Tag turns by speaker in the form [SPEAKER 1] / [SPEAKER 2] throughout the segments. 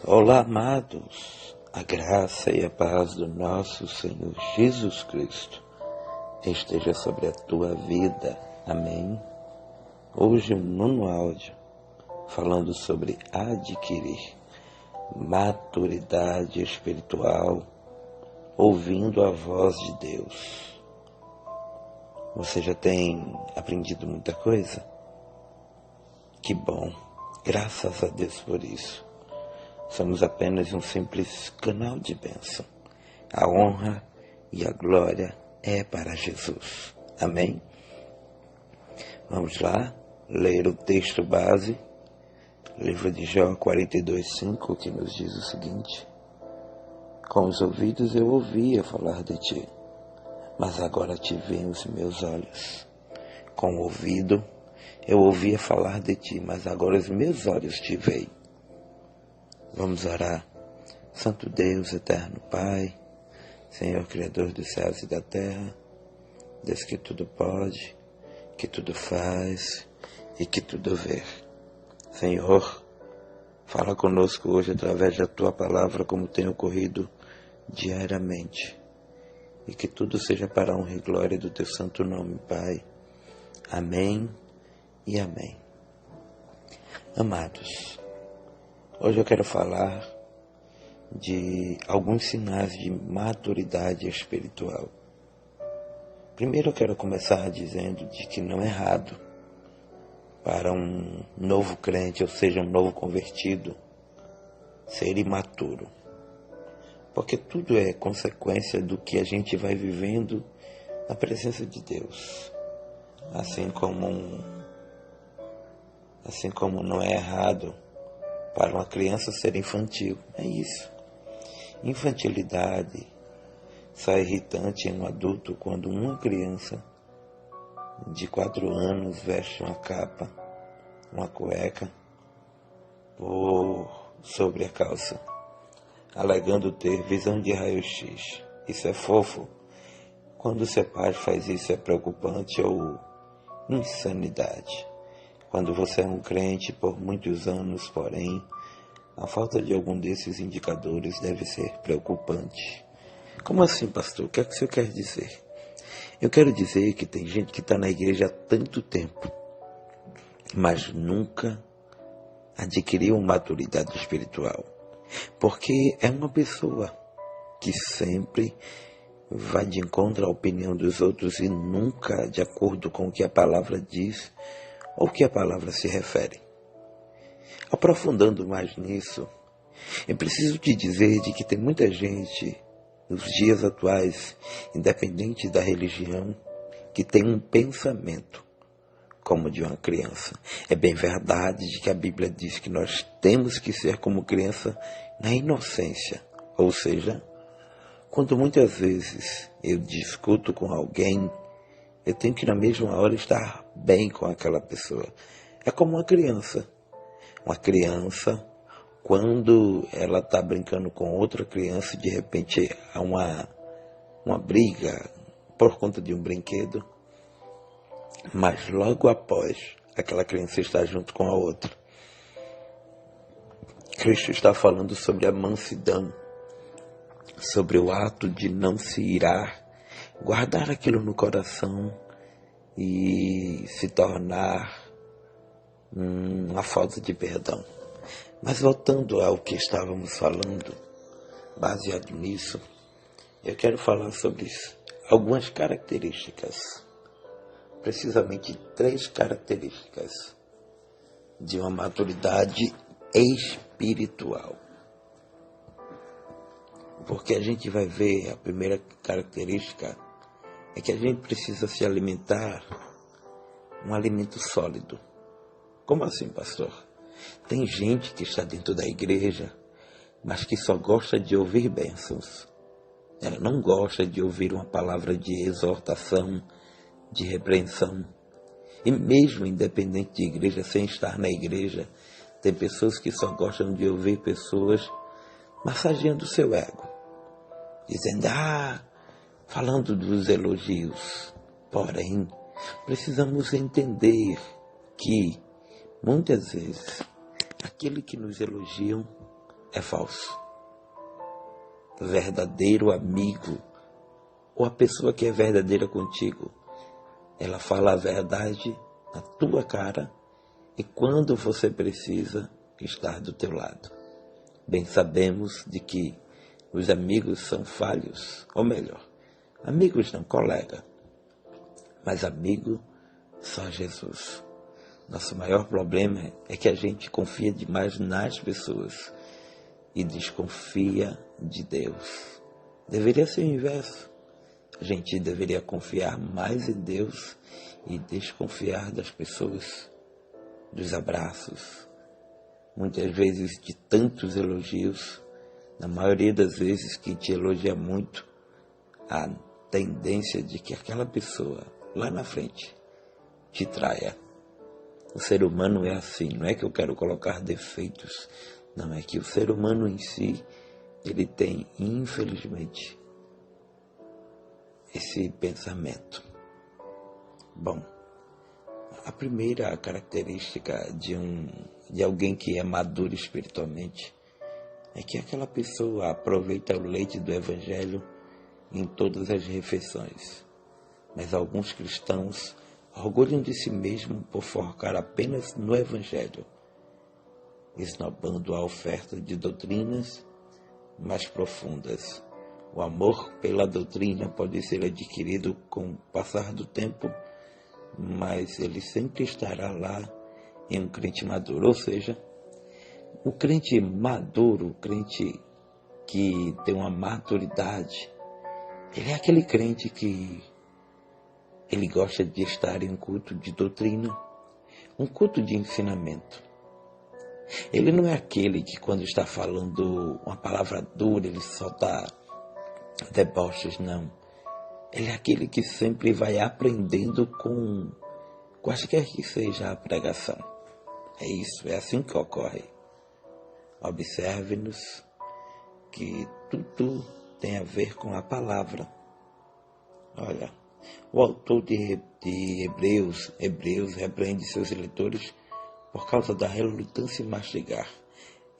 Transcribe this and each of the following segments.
[SPEAKER 1] Olá, amados, a graça e a paz do nosso Senhor Jesus Cristo esteja sobre a tua vida, amém? Hoje um nono áudio falando sobre adquirir maturidade espiritual, ouvindo a voz de Deus. Você já tem aprendido muita coisa? Que bom, graças a Deus por isso. Somos apenas um simples canal de bênção. A honra e a glória é para Jesus. Amém? Vamos lá, ler o texto base, livro de Jó 42:5, que nos diz o seguinte: Com os ouvidos eu ouvia falar de ti, mas agora te veem os meus olhos. Com o ouvido eu ouvia falar de ti, mas agora os meus olhos te veem. Vamos orar. Santo Deus, eterno Pai, Senhor Criador dos céus e da terra, Deus que tudo pode, que tudo faz e que tudo vê. Senhor, fala conosco hoje através da Tua palavra, como tem ocorrido diariamente. E que tudo seja para a honra e glória do Teu santo nome, Pai. Amém e amém. Amados, hoje eu quero falar de alguns sinais de maturidade espiritual. Primeiro eu quero começar dizendo de que não é errado para um novo crente, ou seja, um novo convertido, ser imaturo. Porque tudo é consequência do que a gente vai vivendo na presença de Deus. Assim como não é errado para uma criança ser infantil. É isso. Infantilidade só é irritante em um adulto quando uma criança de 4 anos veste uma capa, uma cueca por sobre a calça, alegando ter visão de raio-x. Isso é fofo. Quando seu pai faz isso é preocupante ou insanidade. Quando você é um crente por muitos anos, porém, a falta de algum desses indicadores deve ser preocupante. Como assim, pastor? O que é que o senhor quer dizer? Eu quero dizer que tem gente que está na igreja há tanto tempo, mas nunca adquiriu maturidade espiritual. Porque é uma pessoa que sempre vai de encontro à opinião dos outros e nunca de acordo com o que a palavra diz ou o que a palavra se refere. Aprofundando mais nisso, eu preciso te dizer de que tem muita gente nos dias atuais, independente da religião, que tem um pensamento como de uma criança. É bem verdade de que a Bíblia diz que nós temos que ser como criança na inocência. Ou seja, quando muitas vezes eu discuto com alguém, eu tenho que na mesma hora estar bem com aquela pessoa. É como uma criança. Uma criança, quando ela está brincando com outra criança, de repente há uma briga por conta de um brinquedo, mas logo após aquela criança estar junto com a outra, Cristo está falando sobre a mansidão, sobre o ato de não se irar, guardar aquilo no coração e se tornar uma falta de perdão. Mas voltando ao que estávamos falando, baseado nisso, eu quero falar sobre algumas características, precisamente 3 características de uma maturidade espiritual. Porque a gente vai ver, a primeira característica é que a gente precisa se alimentar um alimento sólido. Como assim, pastor? Tem gente que está dentro da igreja, mas que só gosta de ouvir bênçãos. Ela não gosta de ouvir uma palavra de exortação, de repreensão. E mesmo independente de igreja, sem estar na igreja, tem pessoas que só gostam de ouvir pessoas massageando o seu ego. Dizendo, falando dos elogios. Porém, precisamos entender que muitas vezes, aquele que nos elogiam é falso. Verdadeiro amigo, ou a pessoa que é verdadeira contigo, ela fala a verdade na tua cara e quando você precisa, estar do teu lado. Bem sabemos de que os amigos são falhos, ou melhor, amigos não, colega, mas amigo só Jesus. Nosso maior problema é que a gente confia demais nas pessoas e desconfia de Deus. Deveria ser o inverso. A gente deveria confiar mais em Deus e desconfiar das pessoas, dos abraços, muitas vezes de tantos elogios. Na maioria das vezes que te elogia muito, a tendência de que aquela pessoa lá na frente te traia. O ser humano é assim, não é que eu quero colocar defeitos, não, é que o ser humano em si, ele tem, infelizmente, esse pensamento. Bom, a primeira característica de alguém que é maduro espiritualmente é que aquela pessoa aproveita o leite do Evangelho em todas as refeições. Mas alguns cristãos orgulham de si mesmo por focar apenas no Evangelho, esnobando a oferta de doutrinas mais profundas. O amor pela doutrina pode ser adquirido com o passar do tempo, mas ele sempre estará lá em um crente maduro. Ou seja, o crente maduro, o crente que tem uma maturidade, ele é aquele crente que ele gosta de estar em um culto de doutrina, um culto de ensinamento. Ele não é aquele que quando está falando uma palavra dura, ele solta deboches, não. Ele é aquele que sempre vai aprendendo com quaisquer que seja a pregação. É isso, é assim que ocorre. Observe-nos que tudo tem a ver com a palavra. Olha, o autor de Hebreus repreende seus leitores por causa da relutância em mastigar.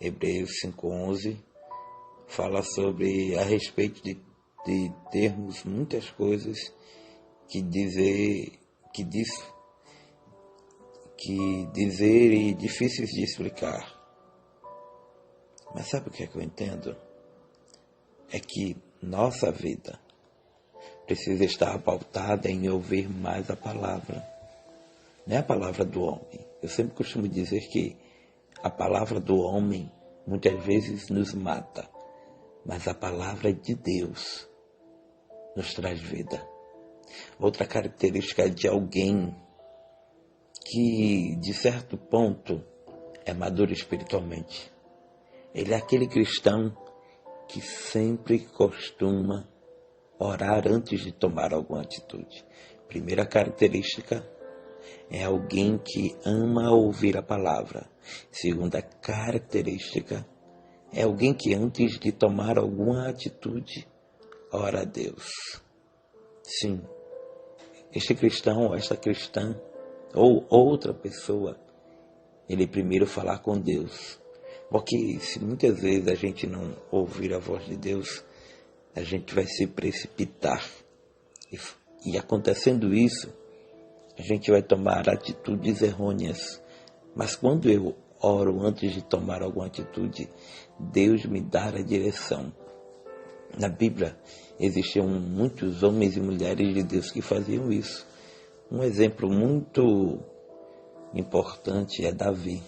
[SPEAKER 1] Hebreus 5:11 fala a respeito de termos muitas coisas que dizer e difíceis de explicar. Mas sabe o que é que eu entendo? É que nossa vida precisa estar pautada em ouvir mais a palavra. Não é a palavra do homem. Eu sempre costumo dizer que a palavra do homem muitas vezes nos mata, mas a palavra de Deus nos traz vida. Outra característica de alguém que, de certo ponto, é maduro espiritualmente. Ele é aquele cristão que sempre costuma orar antes de tomar alguma atitude. Primeira característica é alguém que ama ouvir a palavra. Segunda característica é alguém que antes de tomar alguma atitude, ora a Deus. Sim, este cristão ou esta cristã ou outra pessoa, ele primeiro falar com Deus. Porque se muitas vezes a gente não ouvir a voz de Deus, a gente vai se precipitar. E acontecendo isso, a gente vai tomar atitudes errôneas. Mas quando eu oro antes de tomar alguma atitude, Deus me dá a direção. Na Bíblia, existiam muitos homens e mulheres de Deus que faziam isso. Um exemplo muito importante é Davi.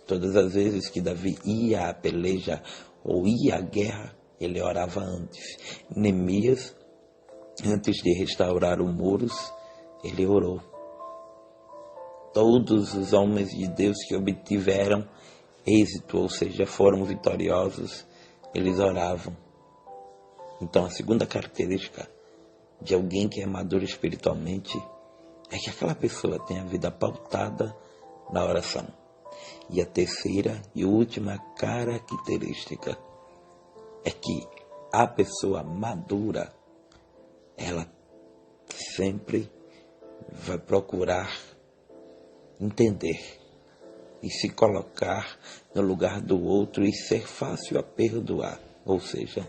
[SPEAKER 1] Todas as vezes que Davi ia à peleja ou ia à guerra, ele orava antes. Neemias, antes de restaurar os muros, ele orou. Todos os homens de Deus que obtiveram êxito, ou seja, foram vitoriosos, eles oravam. Então, a segunda característica de alguém que é maduro espiritualmente é que aquela pessoa tem a vida pautada na oração. E a terceira e última característica é que a pessoa madura, ela sempre vai procurar entender e se colocar no lugar do outro e ser fácil a perdoar. Ou seja,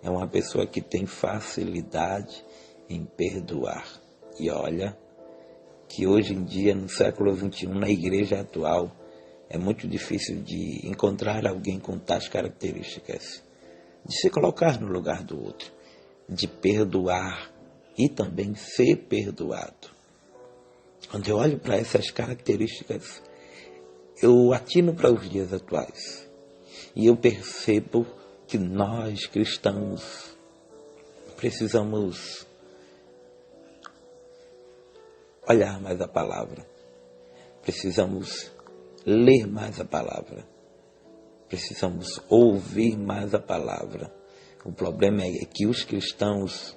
[SPEAKER 1] é uma pessoa que tem facilidade em perdoar. E olha que hoje em dia, no século XXI, na igreja atual, é muito difícil de encontrar alguém com tais características. De se colocar no lugar do outro, de perdoar e também ser perdoado. Quando eu olho para essas características, eu atino para os dias atuais e eu percebo que nós cristãos precisamos olhar mais a palavra, precisamos ler mais a palavra, precisamos ouvir mais a palavra. O problema é que os cristãos,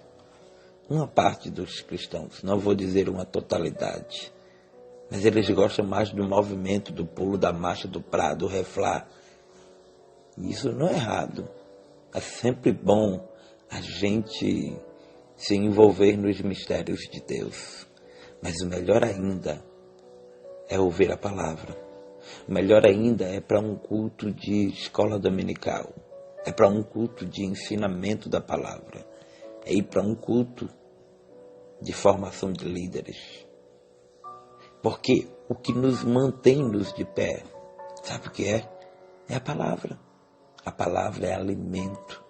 [SPEAKER 1] uma parte dos cristãos, não vou dizer uma totalidade, mas eles gostam mais do movimento, do pulo, da marcha, do prado, do reflá. E isso não é errado. É sempre bom a gente se envolver nos mistérios de Deus. Mas o melhor ainda é ouvir a palavra. O melhor ainda é para um culto de escola dominical. É para um culto de ensinamento da palavra. É ir para um culto de formação de líderes. Porque o que nos mantém-nos de pé, sabe o que é? É a palavra. A palavra é alimento.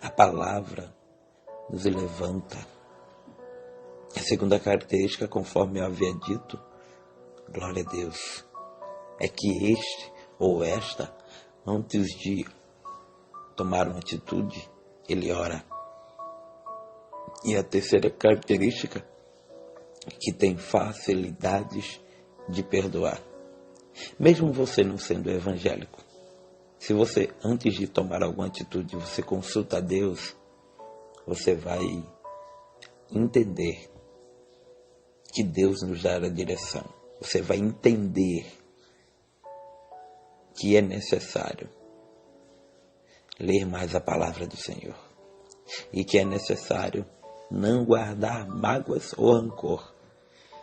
[SPEAKER 1] A palavra nos levanta. A segunda característica, conforme eu havia dito, glória a Deus, é que este ou esta, antes de tomar uma atitude, ele ora. E a terceira característica, que tem facilidades de perdoar. Mesmo você não sendo evangélico, se você, antes de tomar alguma atitude, você consulta a Deus, você vai entender que Deus nos dará a direção. Você vai entender que é necessário ler mais a palavra do Senhor. E que é necessário não guardar mágoas ou rancor.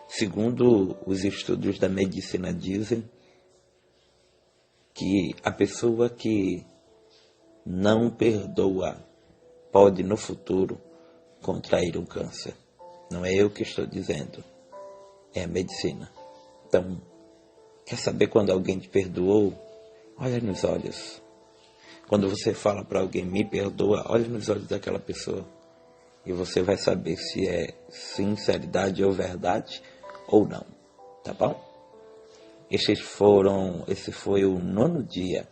[SPEAKER 1] Segundo os estudos da medicina dizem que a pessoa que não perdoa pode no futuro contrair um câncer. Não é eu que estou dizendo, é a medicina. Então, quer saber quando alguém te perdoou? Olha nos olhos. Quando você fala para alguém, me perdoa, olha nos olhos daquela pessoa. E você vai saber se é sinceridade ou verdade ou não. Tá bom? Esse foi o 9º dia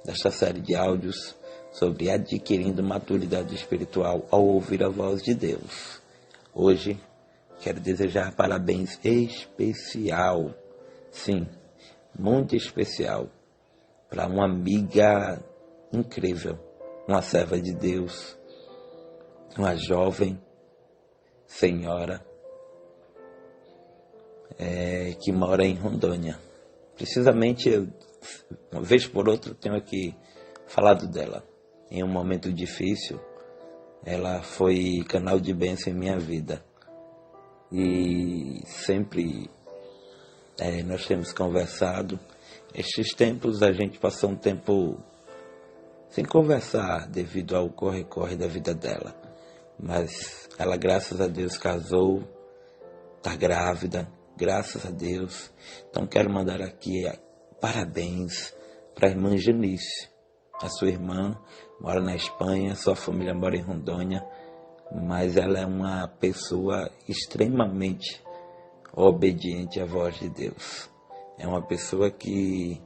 [SPEAKER 1] desta série de áudios sobre adquirindo maturidade espiritual ao ouvir a voz de Deus. Hoje, quero desejar parabéns especial, sim, muito especial, para uma amiga incrível, uma serva de Deus, uma jovem senhora que mora em Rondônia. Precisamente, uma vez por outra, eu tenho aqui falado dela. Em um momento difícil, ela foi canal de bênção em minha vida. E sempre nós temos conversado. Estes tempos a gente passou um tempo sem conversar devido ao corre-corre da vida dela. Mas ela, graças a Deus, casou, está grávida, graças a Deus. Então quero mandar aqui parabéns para a irmã Janice. A sua irmã mora na Espanha, sua família mora em Rondônia, mas ela é uma pessoa extremamente obediente à voz de Deus. É uma pessoa que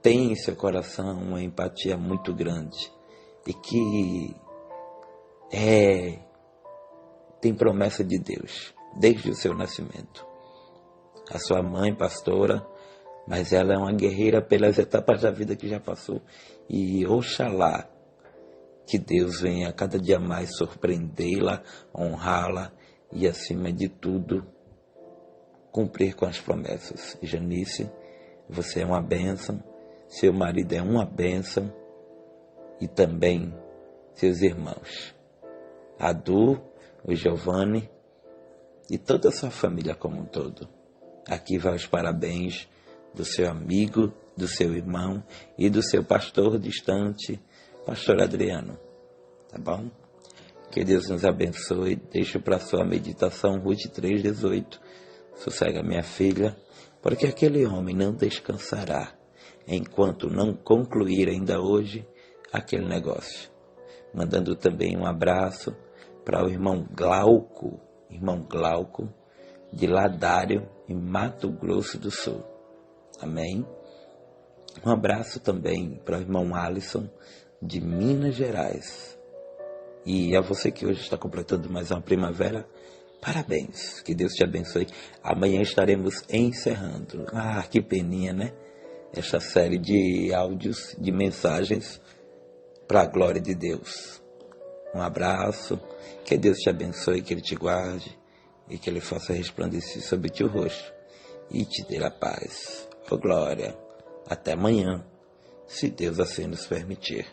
[SPEAKER 1] tem em seu coração uma empatia muito grande e que tem promessa de Deus desde o seu nascimento. A sua mãe, pastora, mas ela é uma guerreira pelas etapas da vida que já passou. E oxalá que Deus venha cada dia mais surpreendê-la, honrá-la e, acima de tudo, cumprir com as promessas. Janice, você é uma bênção, seu marido é uma bênção e também seus irmãos. Adu, o Giovanni e toda a sua família como um todo. Aqui vai os parabéns do seu amigo, do seu irmão e do seu pastor distante, pastor Adriano. Tá bom? Que Deus nos abençoe. Deixo para sua meditação Ruth 3,18. Sossega, minha filha, porque aquele homem não descansará enquanto não concluir ainda hoje aquele negócio. Mandando também um abraço para o irmão Glauco, de Ladário, em Mato Grosso do Sul. Amém? Um abraço também para o irmão Alisson, de Minas Gerais. E a você que hoje está completando mais uma primavera, parabéns, que Deus te abençoe. Amanhã estaremos encerrando, que peninha, né? Esta série de áudios, de mensagens para a glória de Deus. Um abraço, que Deus te abençoe, que Ele te guarde e que Ele faça resplandecer sobre ti o rosto e te dê a paz. Oh glória, até amanhã, se Deus assim nos permitir.